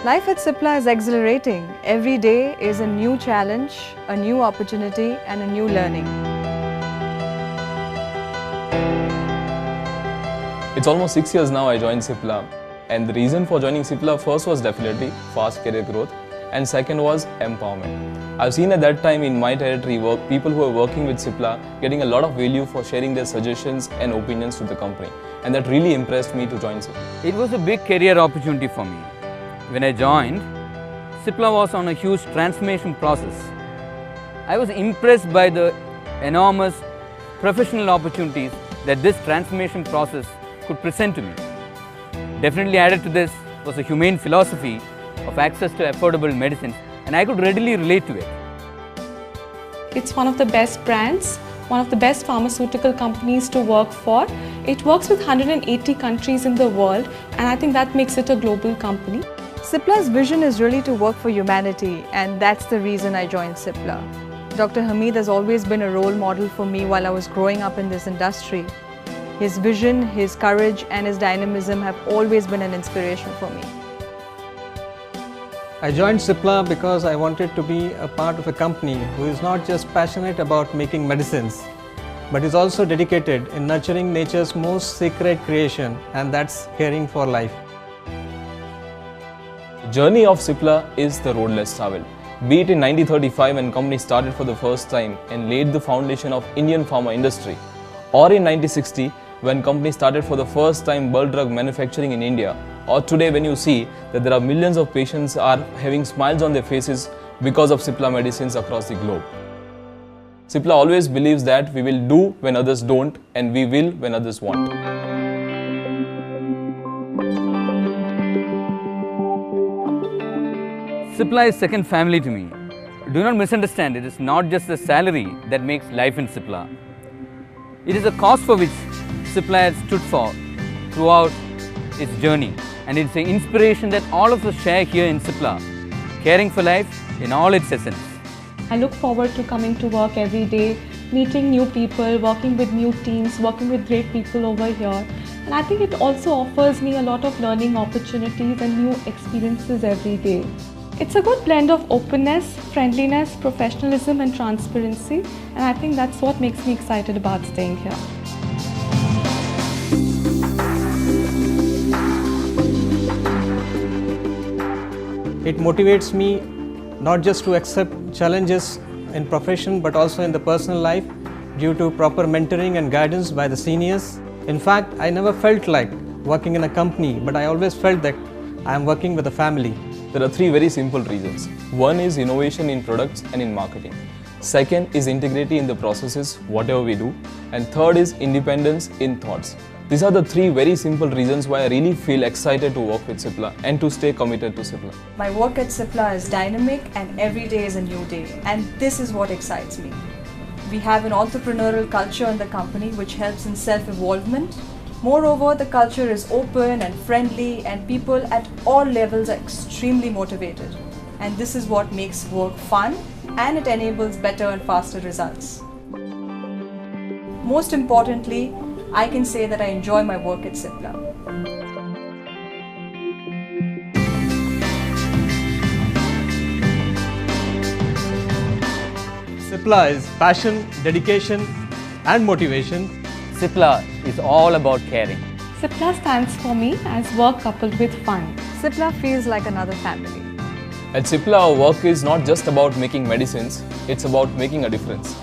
Life at Cipla is exhilarating. Every day is a new challenge, a new opportunity and a new learning. It's almost 6 years now I joined Cipla, and the reason for joining Cipla first was definitely fast career growth and second was empowerment. I've seen at that time in my territory people who are working with Cipla getting a lot of value for sharing their suggestions and opinions to the company, and that really impressed me to join Cipla. It was a big career opportunity for me. When I joined, Cipla was on a huge transformation process. I was impressed by the enormous professional opportunities that this transformation process could present to me. Definitely added to this was a humane philosophy of access to affordable medicines, and I could readily relate to it. It's one of the best brands, one of the best pharmaceutical companies to work for. It works with 180 countries in the world, and I think that makes it a global company. Cipla's vision is really to work for humanity, and that's the reason I joined Cipla. Dr. Hamid has always been a role model for me while I was growing up in this industry. His vision, his courage and his dynamism have always been an inspiration for me. I joined Cipla because I wanted to be a part of a company who is not just passionate about making medicines, but is also dedicated in nurturing nature's most sacred creation, and that's caring for life. The journey of Cipla is the road less traveled. Be it in 1935 when company started for the first time and laid the foundation of Indian pharma industry, or in 1960 when company started for the first time bulk drug manufacturing in India, or today when you see that there are millions of patients are having smiles on their faces because of Cipla medicines across the globe. Cipla always believes that we will do when others don't and we will when others want. Cipla is second family to me. Do not misunderstand, it is not just the salary that makes life in Cipla. It is a cause for which Cipla has stood for throughout its journey, and it's an inspiration that all of us share here in Cipla, caring for life in all its essence. I look forward to coming to work every day, meeting new people, working with new teams, working with great people over here. And I think it also offers me a lot of learning opportunities and new experiences every day. It's a good blend of openness, friendliness, professionalism and transparency, and I think that's what makes me excited about staying here. It motivates me not just to accept challenges in profession but also in the personal life due to proper mentoring and guidance by the seniors. In fact, I never felt like working in a company, but I always felt that I am working with a family. There are three very simple reasons. One is innovation in products and in marketing. Second is integrity in the processes, whatever we do. And third is independence in thoughts. These are the three very simple reasons why I really feel excited to work with Cipla and to stay committed to Cipla. My work at Cipla is dynamic and every day is a new day, and this is what excites me. We have an entrepreneurial culture in the company which helps in self-evolvement. Moreover, the culture is open and friendly and people at all levels are extremely motivated. And this is what makes work fun and it enables better and faster results. Most importantly, I can say that I enjoy my work at Cipla. Cipla is passion, dedication and motivation. Cipla is all about caring. Cipla stands for me as work coupled with fun. Cipla feels like another family. At Cipla, our work is not just about making medicines, it's about making a difference.